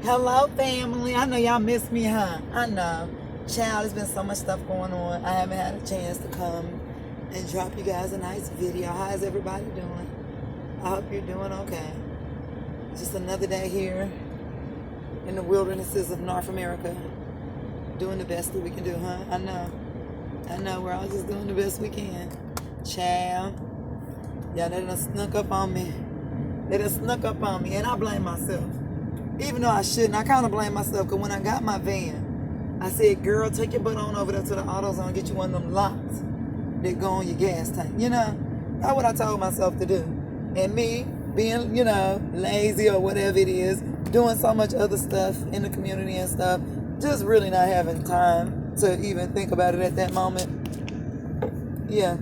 Hello, family. I know y'all miss me, huh? I know. Child, there's been so much stuff going on. I haven't had a chance to come and drop you guys a nice video. How's everybody doing? I hope you're doing okay. Just another day here in the wildernesses of North America, doing the best that we can do, huh? I know. We're all just doing the best we can. Child, yeah, they done snuck up on me. And I blame myself. Even though I shouldn't, I kind of blame myself, because when I got my van, I said, girl, take your butt on over there to the AutoZone and get you one of them locks that go on your gas tank. That's what I told myself to do. And me being, lazy or whatever it is, doing so much other stuff in the community and stuff, just really not having time to even think about it at that moment. Yeah,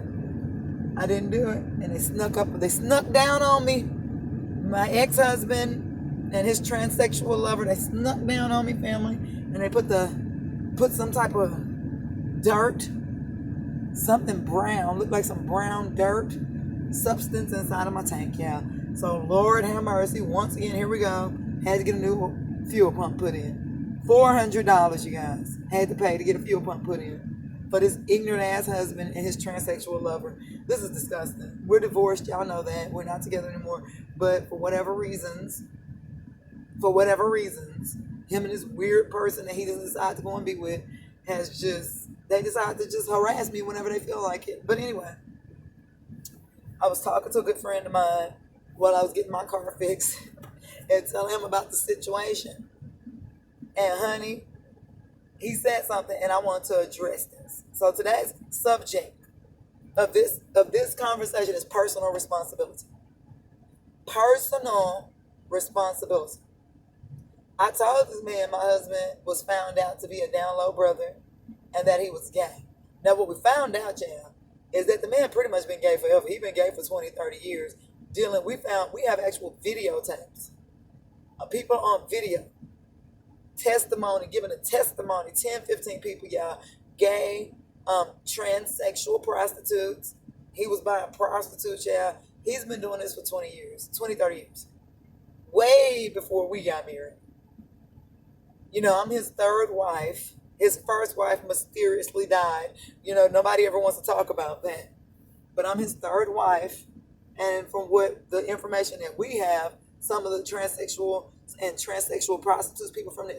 I didn't do it. And they snuck down on me. My ex-husband and his transsexual lover, they snuck down on me, family, and they put some type of dirt, something brown, looked like some brown dirt substance inside of my tank, yeah. So Lord have mercy, once again, here we go. Had to get a new fuel pump put in. $400, you guys, had to pay to get a fuel pump put in for this ignorant ass husband and his transsexual lover. This is disgusting. We're divorced, y'all know that. We're not together anymore, but for whatever reasons, him and this weird person that he just decided to go and be with they decide to just harass me whenever they feel like it. But anyway, I was talking to a good friend of mine while I was getting my car fixed and telling him about the situation. And honey, he said something and I want to address this. So today's subject of this conversation is personal responsibility. Personal responsibility. I told this man my husband was found out to be a down low brother and that he was gay. Now, what we found out, Jan, is that the man pretty much been gay forever. He's been gay for 20, 30 years. We have actual videotapes of people on video, giving a testimony, 10, 15 people, y'all, gay, transsexual prostitutes. He was buying prostitutes, y'all. He's been doing this for 20 years, 20, 30 years. Way before we got married. I'm his third wife. His first wife mysteriously died. Nobody ever wants to talk about that. But I'm his third wife. And from the information that we have, some of the transsexual prostitutes, people from the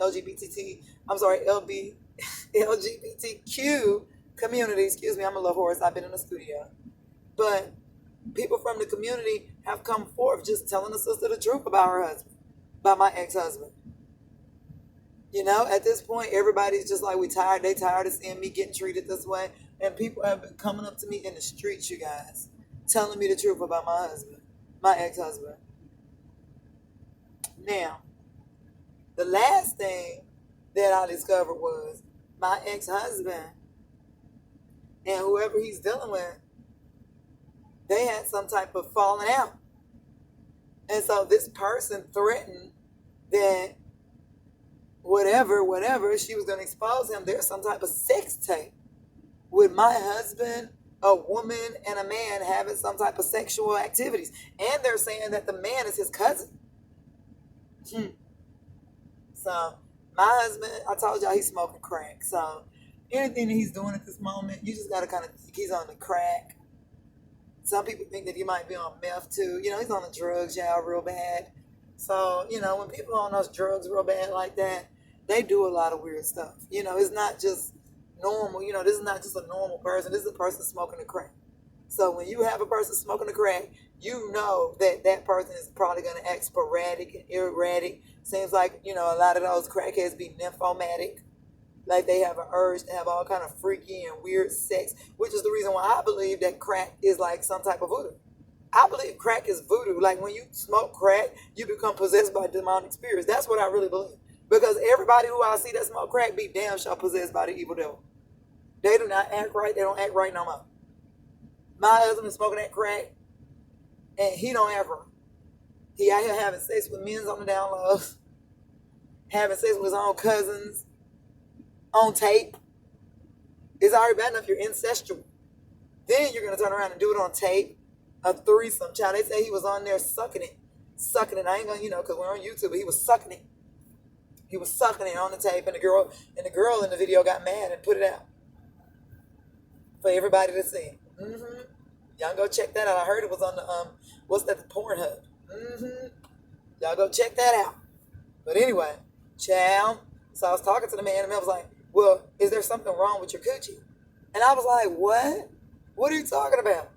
LGBTQ community, excuse me, I'm a little hoarse, I've been in the studio. But people from the community have come forth just telling the sister the truth about her husband, about my ex-husband. At this point, everybody's just like, they tired of seeing me getting treated this way. And people have been coming up to me in the streets, you guys, telling me the truth about my husband, my ex-husband. Now, the last thing that I discovered was my ex-husband and whoever he's dealing with, they had some type of falling out. And so this person threatened that whatever, she was going to expose him. There's some type of sex tape with my husband, a woman, and a man having some type of sexual activities. And they're saying that the man is his cousin. So my husband, I told y'all he's smoking crack. So anything that he's doing at this moment, you just got to kind of think he's on the crack. Some people think that he might be on meth too. He's on the drugs, y'all, real bad. So, when people are on those drugs real bad like that, they do a lot of weird stuff. It's not just normal. This is not just a normal person. This is a person smoking a crack. So when you have a person smoking a crack, you know that person is probably going to act sporadic and erratic. Seems like, a lot of those crackheads be nymphomatic. Like they have an urge to have all kind of freaky and weird sex, which is the reason why I believe that crack is like some type of voodoo. I believe crack is voodoo. Like when you smoke crack, you become possessed by demonic spirits. That's what I really believe. Because everybody who I see that smoke crack be damn sure possessed by the evil devil. They do not act right. They don't act right no more. My husband is smoking that crack, and he don't act right. He out here having sex with men on the down low, having sex with his own cousins on tape. It's already bad enough you're incestual. Then you're going to turn around and do it on tape. A threesome, child. They say he was on there sucking it. I ain't going to, because we're on YouTube, but he was sucking it. He was sucking it on the tape, and the girl in the video got mad and put it out for everybody to see. Y'all go check that out. I heard it was on the what's that? The Pornhub. Y'all go check that out. But anyway, child. So I was talking to the man, and I was like, "Well, is there something wrong with your coochie?" And I was like, "What? What are you talking about?"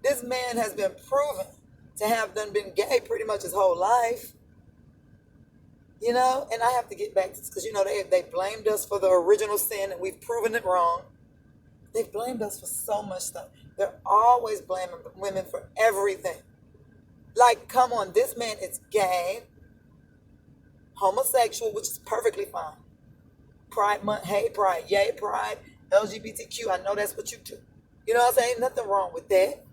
This man has been proven to have been gay pretty much his whole life. You know, and I have to get back to this because, you know, they blamed us for the original sin and we've proven it wrong. They've blamed us for so much stuff. They're always blaming women for everything. Like, come on, this man is gay, homosexual, which is perfectly fine. Pride month, hey, pride, yay, pride, LGBTQ, I know that's what you do. You know what I'm saying? Nothing wrong with that.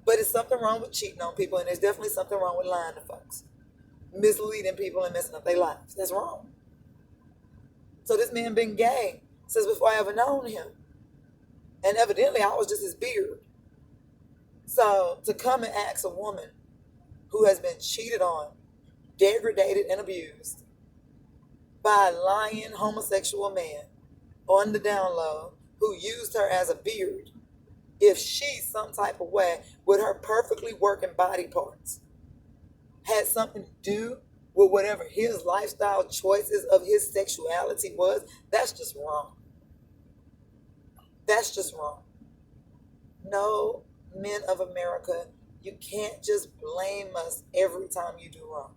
But it's something wrong with cheating on people, and there's definitely something wrong with lying to folks. Misleading people and messing up their lives. That's wrong. So this man been gay since before I ever known him. And evidently I was just his beard. So to come and ask a woman who has been cheated on, degraded and abused by a lying homosexual man on the down low who used her as a beard, if she some type of way with her perfectly working body parts had something to do with whatever his lifestyle choices of his sexuality was, that's just wrong. That's just wrong. No, men of America, you can't just blame us every time you do wrong.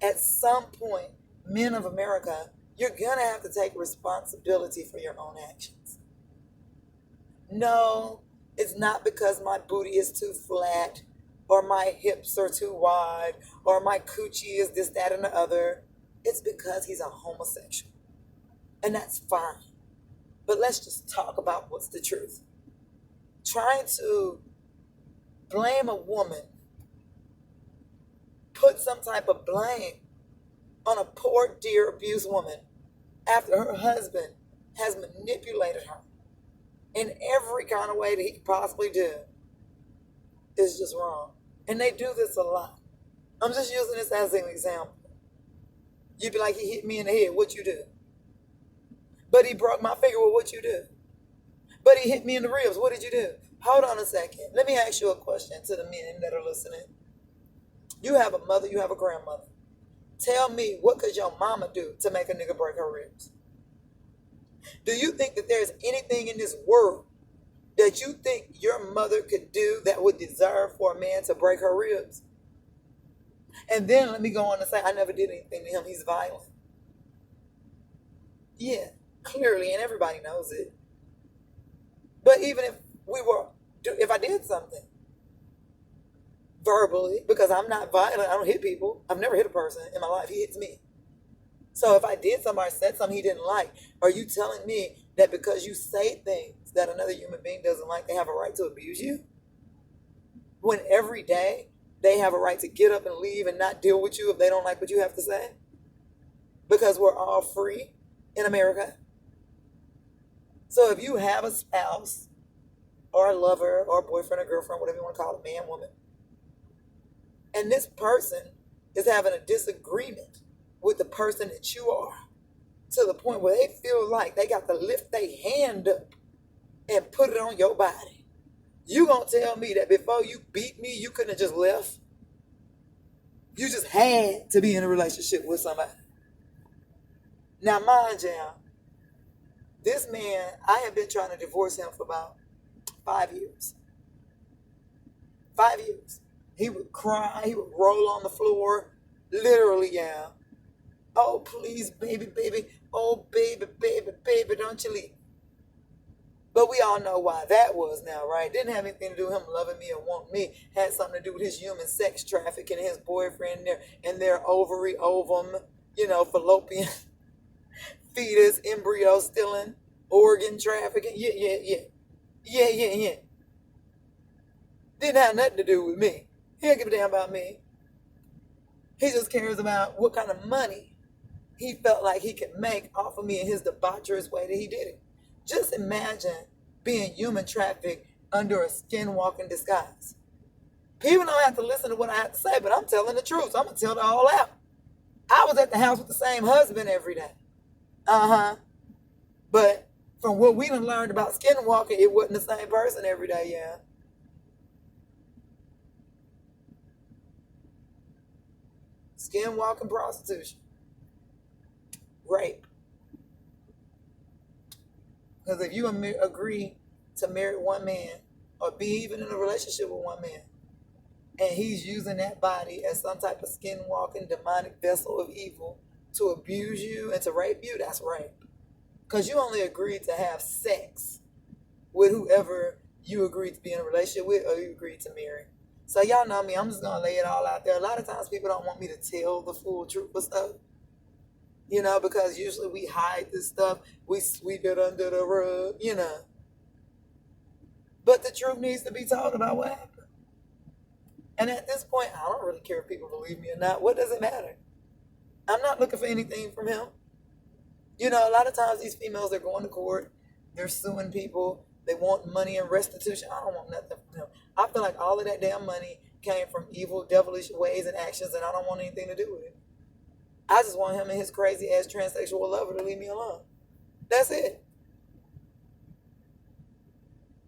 At some point, men of America, you're going to have to take responsibility for your own actions. No, it's not because my booty is too flat, or my hips are too wide, or my coochie is this, that, and the other. It's because he's a homosexual. And that's fine. But let's just talk about what's the truth. Trying to blame a woman, put some type of blame on a poor, dear, abused woman after her husband has manipulated her in every kind of way that he could possibly do is just wrong. And they do this a lot. I'm just using this as an example. You'd be like, he hit me in the head. What you do? But he broke my finger. Well, what you do? But he hit me in the ribs. What did you do? Hold on a second. Let me ask you a question to the men that are listening. You have a mother. You have a grandmother. Tell me, what could your mama do to make a nigga break her ribs? Do you think that there's anything in this world that you think your mother could do that would deserve for a man to break her ribs? And then let me go on and say, I never did anything to him. He's violent. Yeah, clearly, and everybody knows it. But even if I did something verbally, because I'm not violent, I don't hit people. I've never hit a person in my life. He hits me. So if I did something or said something he didn't like, are you telling me that because you say things that another human being doesn't like, they have a right to abuse you? When every day they have a right to get up and leave and not deal with you if they don't like what you have to say? Because we're all free in America. So if you have a spouse or a lover or a boyfriend or girlfriend, whatever you want to call it, man, woman, and this person is having a disagreement with the person that you are, to the point where they feel like they got to lift their hand up and put it on your body. You gonna tell me that before you beat me, you couldn't have just left? You just had to be in a relationship with somebody. Now, mind you, this man, I have been trying to divorce him for about 5 years. 5 years. He would cry, he would roll on the floor, literally, yeah. Oh, please, baby, baby. Oh, baby, baby, baby, don't you leave. But we all know why that was now, right? Didn't have anything to do with him loving me or wanting me. Had something to do with his human sex trafficking, his boyfriend and their ovary, ovum, fallopian, fetus, embryo stealing, organ trafficking. Yeah. Didn't have nothing to do with me. He don't give a damn about me. He just cares about what kind of money he felt like he could make off of me in his debaucherous way that he did it. Just imagine being human trafficked under a skinwalking disguise. People don't have to listen to what I have to say, but I'm telling the truth. So I'm going to tell it all out. I was at the house with the same husband every day. But from what we done learned about skinwalking, it wasn't the same person every day, yeah. Skinwalking, prostitution, rape. Because if you agree to marry one man or be even in a relationship with one man, and he's using that body as some type of skinwalking demonic vessel of evil to abuse you and to rape you, that's rape. Because you only agreed to have sex with whoever you agreed to be in a relationship with or you agreed to marry. So y'all know me, I'm just going to lay it all out there. A lot of times people don't want me to tell the full truth of stuff. You know, because usually we hide this stuff. We sweep it under the rug, you know. But the truth needs to be talked about what happened. And at this point, I don't really care if people believe me or not. What does it matter? I'm not looking for anything from him. You know, a lot of times these females, they're going to court. They're suing people. They want money and restitution. I don't want nothing from him. I feel like all of that damn money came from evil, devilish ways and actions, and I don't want anything to do with it. I just want him and his crazy-ass transsexual lover to leave me alone. That's it.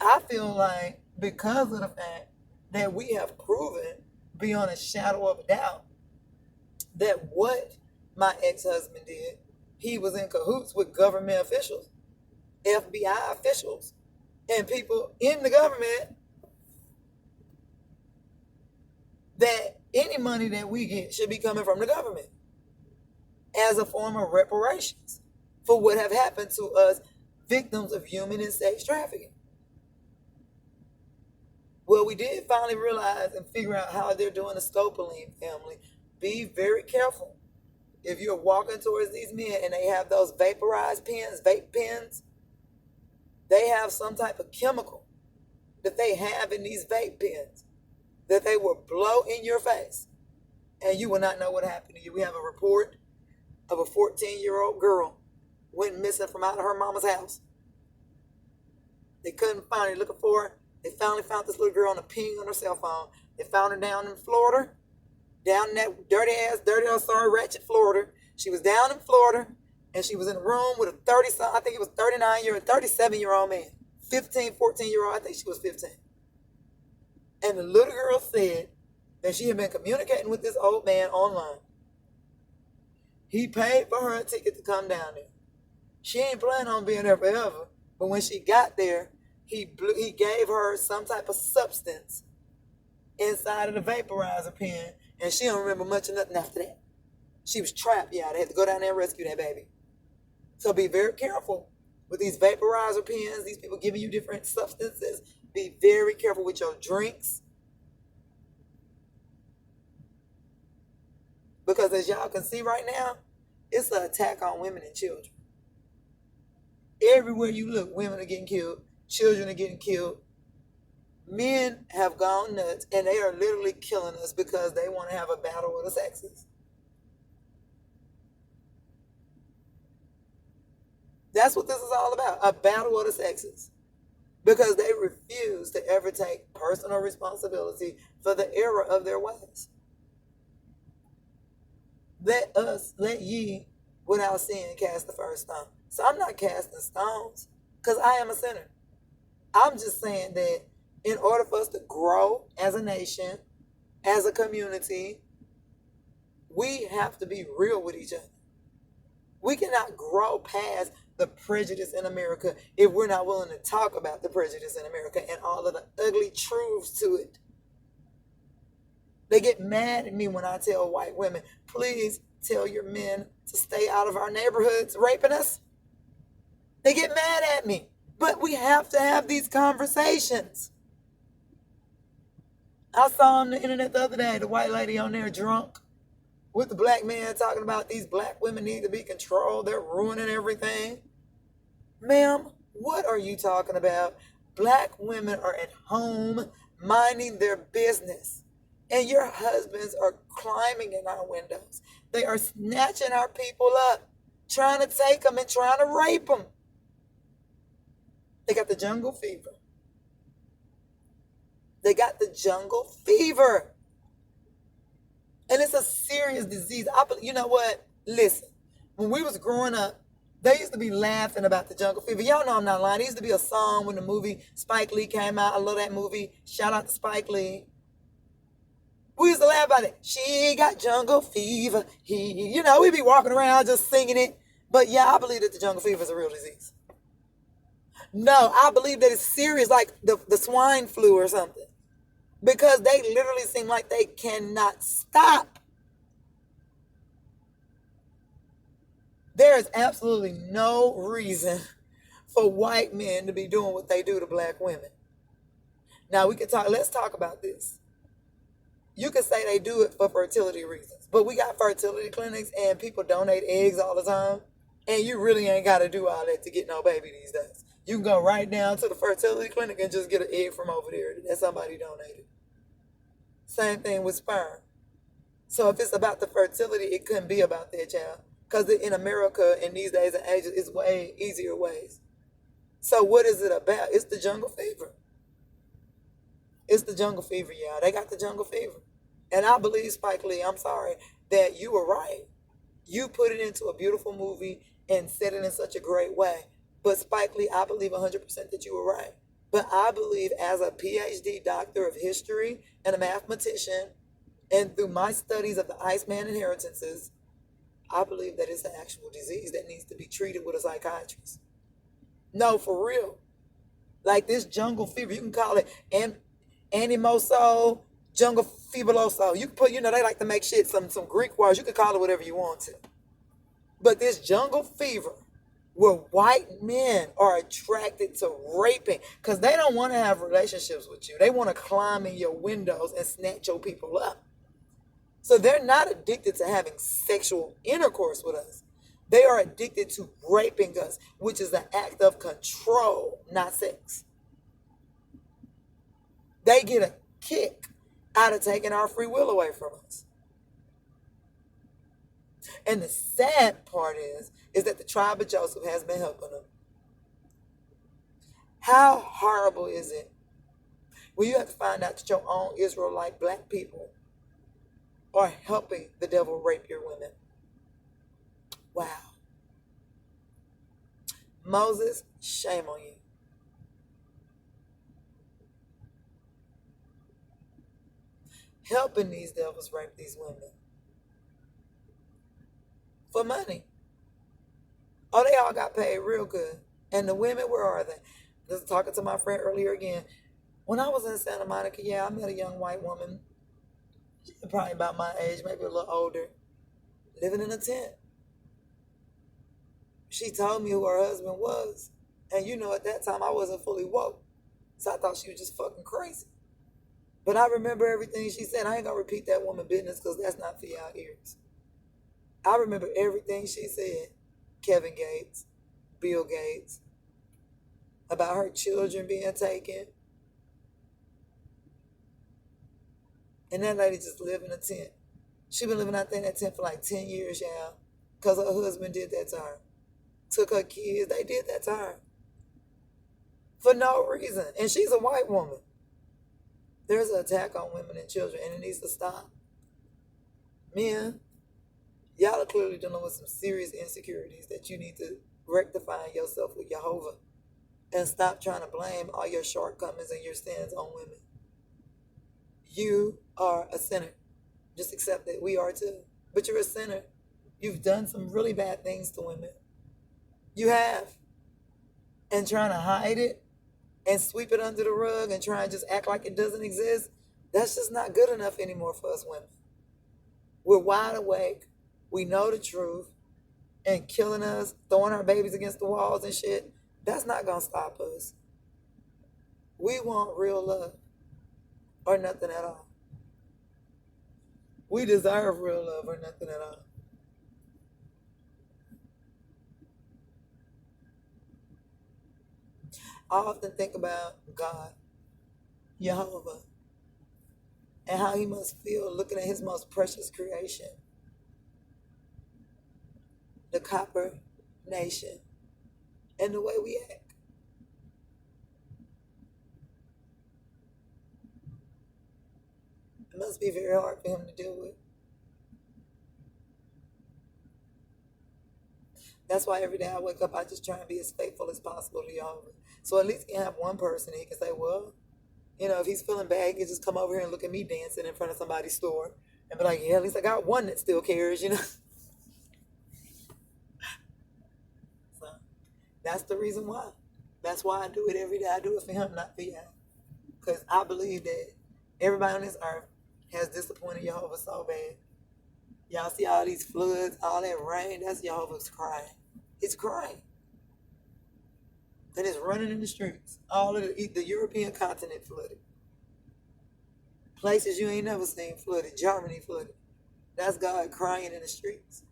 I feel like because of the fact that we have proven beyond a shadow of a doubt that what my ex-husband did, he was in cahoots with government officials, FBI officials, and people in the government, that any money that we get should be coming from the government as a form of reparations for what have happened to us, victims of human and sex trafficking. Well, we did finally realize and figure out how they're doing the scopolamine family. Be very careful. If you're walking towards these men and they have those vaporized pens, vape pens, they have some type of chemical that they have in these vape pens that they will blow in your face and you will not know what happened to you. We have a report of a 14-year-old girl went missing from out of her mama's house. They couldn't find her, looking for her. They finally found this little girl on a ping on her cell phone. They found her down in Florida, down in that dirty, ratchet Florida. She was down in Florida, and she was in a room with a 37-year-old man, 15, 14-year-old, I think she was 15. And the little girl said that she had been communicating with this old man online. He paid for her a ticket to come down there. She ain't planning on being there forever, but when she got there, he gave her some type of substance inside of the vaporizer pen, and she don't remember much of nothing after that. She was trapped, yeah. They had to go down there and rescue that baby. So be very careful with these vaporizer pens, these people giving you different substances. Be very careful with your drinks. Because as y'all can see right now, it's an attack on women and children. Everywhere you look, women are getting killed. Children are getting killed. Men have gone nuts, and they are literally killing us because they want to have a battle with the sexes. That's what this is all about, a battle of the sexes. Because they refuse to ever take personal responsibility for the error of their ways. Let ye without sin cast the first stone. So I'm not casting stones because I am a sinner. I'm just saying that in order for us to grow as a nation, as a community, we have to be real with each other. We cannot grow past the prejudice in America if we're not willing to talk about the prejudice in America and all of the ugly truths to it. They get mad at me when I tell white women, please tell your men to stay out of our neighborhoods raping us. They get mad at me. But we have to have these conversations. I saw on the internet the other day, the white lady on there drunk with the black man talking about these black women need to be controlled. They're ruining everything. Ma'am, what are you talking about? Black women are at home minding their business. And your husbands are climbing in our windows. They are snatching our people up, trying to take them and trying to rape them. They got the jungle fever. They got the jungle fever. And it's a serious disease. You know what? Listen, when we was growing up, they used to be laughing about the jungle fever. Y'all know I'm not lying. There used to be a song when the movie Spike Lee came out. I love that movie. Shout out to Spike Lee. We used to laugh about it. She got jungle fever. We'd be walking around just singing it. But yeah, I believe that the jungle fever is a real disease. No, I believe that it's serious, like the swine flu or something. Because they literally seem like they cannot stop. There is absolutely no reason for white men to be doing what they do to black women. Now let's talk about this. You could say they do it for fertility reasons, but we got fertility clinics and people donate eggs all the time, and you really ain't got to do all that to get no baby these days. You can go right down to the fertility clinic and just get an egg from over there that somebody donated. Same thing with sperm. So if it's about the fertility, it couldn't be about that, child. Because in America, in these days and ages, it's way easier ways. So what is it about? It's the jungle fever. It's the jungle fever, y'all. They got the jungle fever. And I believe, Spike Lee, I'm sorry, that you were right. You put it into a beautiful movie and said it in such a great way. But Spike Lee, I believe 100% that you were right. But I believe as a PhD doctor of history and a mathematician, and through my studies of the Iceman inheritances, I believe that it's an actual disease that needs to be treated with a psychiatrist. No, for real. Like this jungle fever, you can call it animoso, jungle feveroso. You can put, they like to make shit some Greek words. You can call it whatever you want to. But this jungle fever, where white men are attracted to raping, because they don't want to have relationships with you. They want to climb in your windows and snatch your people up. So they're not addicted to having sexual intercourse with us. They are addicted to raping us, which is an act of control, not sex. They get a kick out of taking our free will away from us. And the sad part is that the tribe of Joseph has been helping them. How horrible is it when you have to find out that your own Israelite black people are helping the devil rape your women? Wow. Moses, shame on you. Helping these devils rape these women. For money. Oh, they all got paid real good. And the women, where are they? Just talking to my friend earlier again. When I was in Santa Monica, I met a young white woman. She was probably about my age, maybe a little older, living in a tent. She told me who her husband was. And at that time I wasn't fully woke. So I thought she was just fucking crazy. But I remember everything she said. I ain't gonna repeat that woman business because that's not for y'all ears. I remember everything she said. Kevin Gates, Bill Gates, about her children being taken. And that lady just lived in a tent. She been living out there in that tent for like 10 years, y'all. Because her husband did that to her. Took her kids. They did that to her. For no reason. And she's a white woman. There's an attack on women and children, and it needs to stop. Men, y'all are clearly dealing with some serious insecurities that you need to rectify yourself with Jehovah. And stop trying to blame all your shortcomings and your sins on women. You are a sinner. Just accept that. We are too. But you're a sinner. You've done some really bad things to women. You have. And trying to hide it and sweep it under the rug and try and just act like it doesn't exist, that's just not good enough anymore for us women. We're wide awake. We know the truth. And killing us, throwing our babies against the walls and shit, that's not going to stop us. We want real love or nothing at all. We deserve real love or nothing at all. I often think about God, Jehovah, and how he must feel looking at his most precious creation, the copper nation, and the way we act. must be very hard for him to deal with. That's why every day I wake up, I just try and be as faithful as possible to y'all. So at least he can have one person he can say, well, you know, if he's feeling bad, he can just come over here and look at me dancing in front of somebody's store and be like, yeah, at least I got one that still cares, you know. So that's the reason why. That's why I do it every day. I do it for him, not for y'all. Because I believe that everybody on this earth has disappointed Jehovah so bad. Y'all see all these floods, all that rain, that's Jehovah's crying. It's crying. And it's running in the streets. All of the European continent flooded. Places you ain't never seen flooded. Germany flooded. That's God crying in the streets.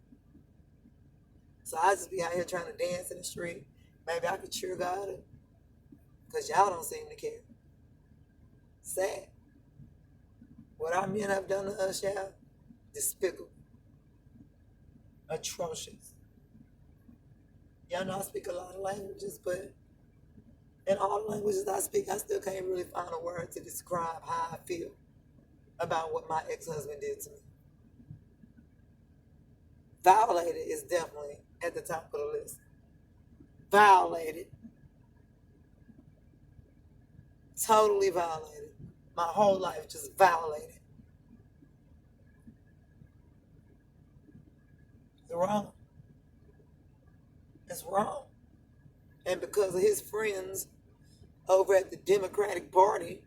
So I just be out here trying to dance in the street. Maybe I could cheer God up. Because y'all don't seem to care. Sad. What our men have done to us, y'all, despicable. Atrocious. Y'all know I speak a lot of languages, but in all the languages I speak, I still can't really find a word to describe how I feel about what my ex-husband did to me. Violated is definitely at the top of the list. Violated. Totally violated. My whole life just violated. It's wrong. It's wrong. And because of his friends over at the Democratic Party,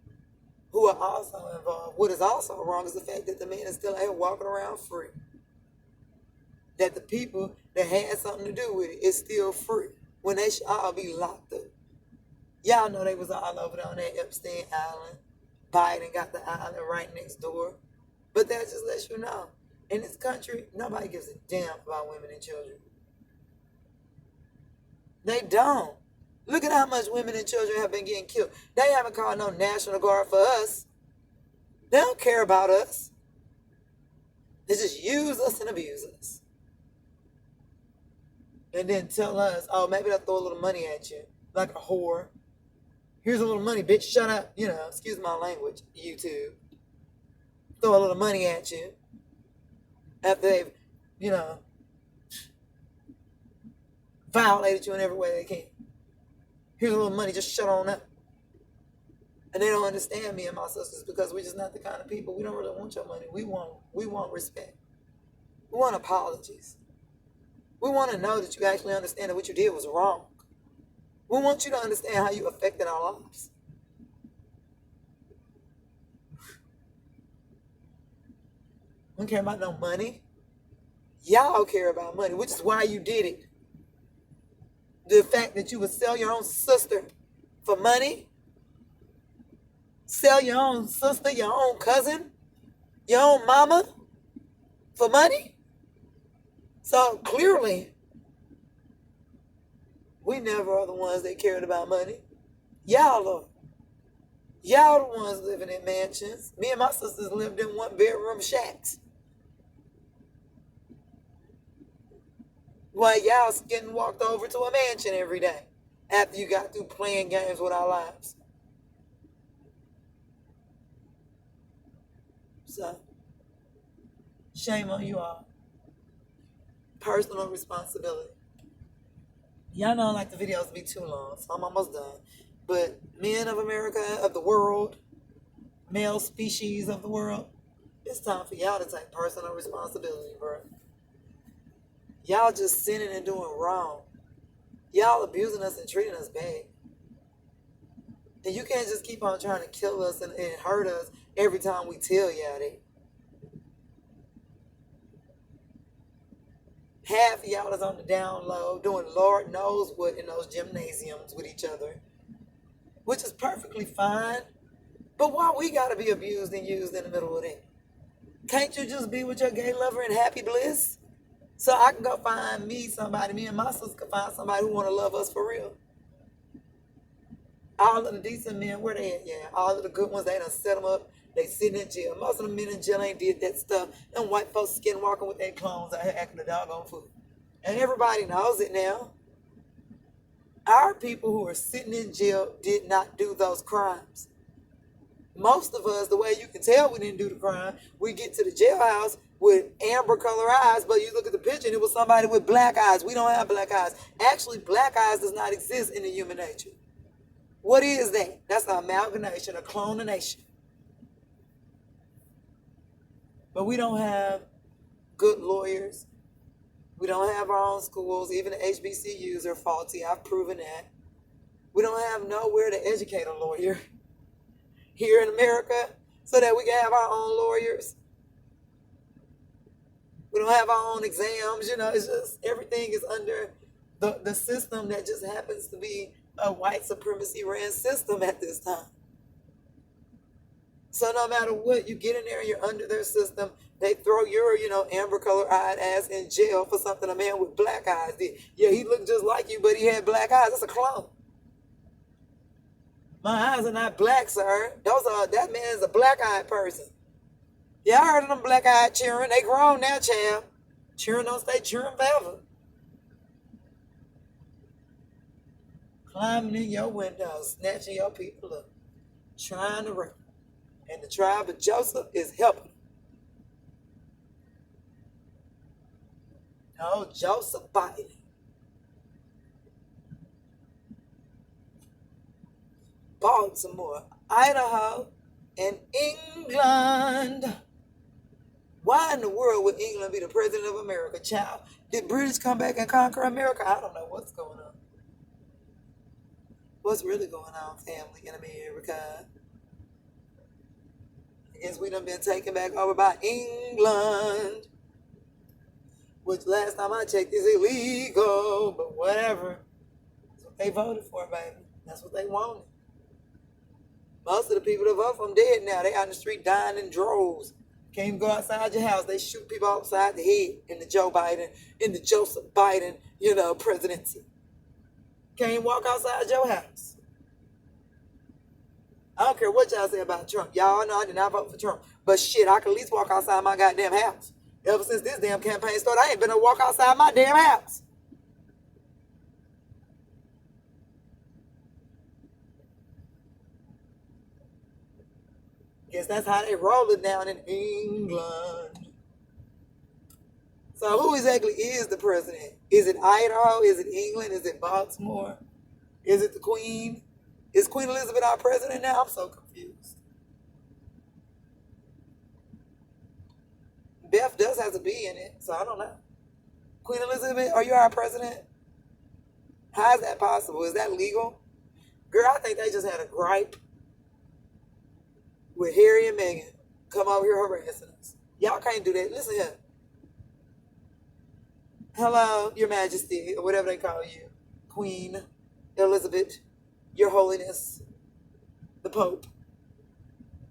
who are also involved, what is also wrong is the fact that the man is still out here walking around free. That the people that had something to do with it is still free when they should all be locked up. Y'all know they was all over there on that Epstein Island. Biden got the island right next door. But that just lets you know, in this country, nobody gives a damn about women and children. They don't. Look at how much women and children have been getting killed. They haven't called no National Guard for us. They don't care about us. They just use us and abuse us. And then tell us, oh, maybe they'll throw a little money at you, like a whore. Here's a little money, bitch, shut up. You know, excuse my language, YouTube. Throw a little money at you after they've, you know, violated you in every way they can. Here's a little money, just shut on up. And they don't understand me and my sisters because we're just not the kind of people. We don't really want your money. We want respect. We want apologies. We want to know that you actually understand that what you did was wrong. We want you to understand how you affected our lives. We don't care about no money. Y'all care about money, which is why you did it. The fact that you would sell your own sister for money, sell your own sister, your own cousin, your own mama for money. So clearly, we never are the ones that cared about money. Y'all are. Y'all the ones living in mansions. Me and my sisters lived in one-bedroom shacks. While y'all getting walked over to a mansion every day after you got through playing games with our lives. So, shame on you all. Personal responsibility. Y'all know I don't like the videos to be too long, so I'm almost done. But men of America, of the world, male species of the world, it's time for y'all to take personal responsibility, bro. Y'all just sinning and doing wrong. Y'all abusing us and treating us bad. And you can't just keep on trying to kill us and hurt us every time we tell y'all that. Half of y'all is on the down low doing Lord knows what in those gymnasiums with each other, which is perfectly fine. But why we gotta be abused and used in the middle of that? Can't you just be with your gay lover in happy bliss? So I can go find me somebody, me and my sister can find somebody who want to love us for real. All of the decent men, where they at? Yeah, all of the good ones, they done set them up. They sitting in jail. Most of the men in jail ain't did that stuff. Them white folks skinwalking with their clones out here acting a doggone fool. And everybody knows it now. Our people who are sitting in jail did not do those crimes. Most of us, the way you can tell we didn't do the crime, we get to the jailhouse with amber color eyes, but you look at the picture and it was somebody with black eyes. We don't have black eyes. Actually, black eyes does not exist in the human nature. What is that? That's an amalgamation, a clonation. But we don't have good lawyers. We don't have our own schools. Even the HBCUs are faulty. I've proven that. We don't have nowhere to educate a lawyer here in America so that we can have our own lawyers. We don't have our own exams. You know, it's just everything is under the system that just happens to be a white supremacy ran system at this time. So no matter what, you get in there and you're under their system, they throw your, amber color eyed ass in jail for something a man with black eyes did. Yeah, he looked just like you, but he had black eyes. That's a clone. My eyes are not black, sir. That man's a black-eyed person. Yeah, I heard of them black-eyed children. They grown now, child. Children don't stay children forever. Climbing in your window, snatching your people up, trying to rape. And the tribe of Joseph is helping. No, Joseph Biden. Baltimore, Idaho, and England. Why in the world would England be the president of America, child? Did British come back and conquer America? I don't know what's going on. What's really going on, family, in America? I guess we done been taken back over by England, which last time I checked is illegal, but whatever. That's what they voted for, baby. That's what they wanted. Most of the people that vote for them dead now. They out in the street dying in droves. Can't even go outside your house. They shoot people upside the head in the Joseph Biden, presidency. Can't even walk outside your house. I don't care what y'all say about Trump. Y'all know I did not vote for Trump. But shit, I can at least walk outside my goddamn house. Ever since this damn campaign started, I ain't been able to walk outside my damn house. Guess that's how they roll it down in England. So who exactly is the president? Is it Idaho? Is it England? Is it Baltimore? Is it the Queen? Is Queen Elizabeth our president now? I'm so confused. Beth does have to be in it, so I don't know. Queen Elizabeth, are you our president? How is that possible? Is that legal? Girl, I think they just had a gripe with Harry and Meghan come over here harassing us. Y'all can't do that. Listen here. Hello, Your Majesty, or whatever they call you. Queen Elizabeth, Your Holiness, the Pope.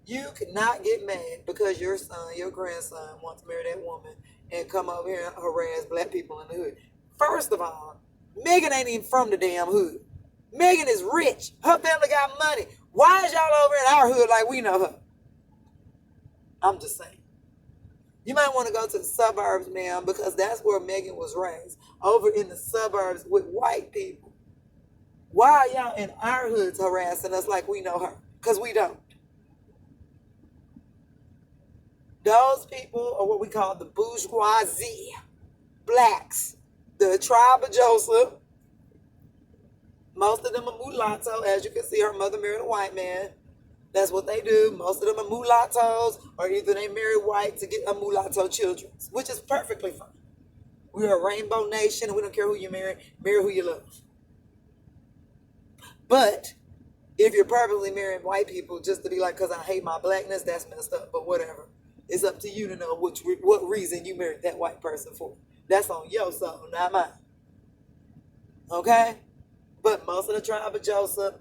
You cannot get mad because your son, your grandson wants to marry that woman and come over here and harass black people in the hood. First of all, Meghan ain't even from the damn hood. Meghan is rich. Her family got money. Why is y'all over in our hood like we know her? I'm just saying. You might want to go to the suburbs, ma'am, because that's where Meghan was raised. Over in the suburbs with white people. Why are y'all in our hoods harassing us like we know her? Because we don't. Those people are what we call the bourgeoisie. Blacks. The tribe of Joseph. Most of them are mulatto. As you can see, her mother married a white man. That's what they do. Most of them are mulattoes, or either they marry white to get a mulatto children, which is perfectly fine. We're a rainbow nation. We don't care who you marry who you love. But if you're purposely marrying white people just to be like, because I hate my blackness, that's messed up. But whatever. It's up to you to know what reason you married that white person for. That's on your soul, not mine. Okay? But most of the tribe of Joseph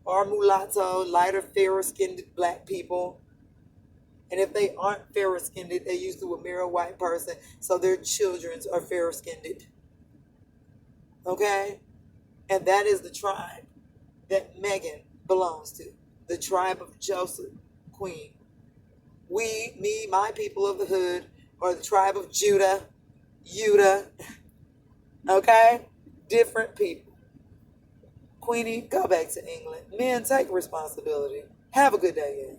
are mulatto, lighter, fairer-skinned black people. And if they aren't fairer-skinned, they used to marry a white person, so their children are fairer-skinned. Okay? And that is the tribe that Meghan belongs to. The tribe of Joseph, Queen. We, me, my people of the hood, are the tribe of Judah. Okay? Different people. Queenie, go back to England. Men, take responsibility. Have a good day, guys.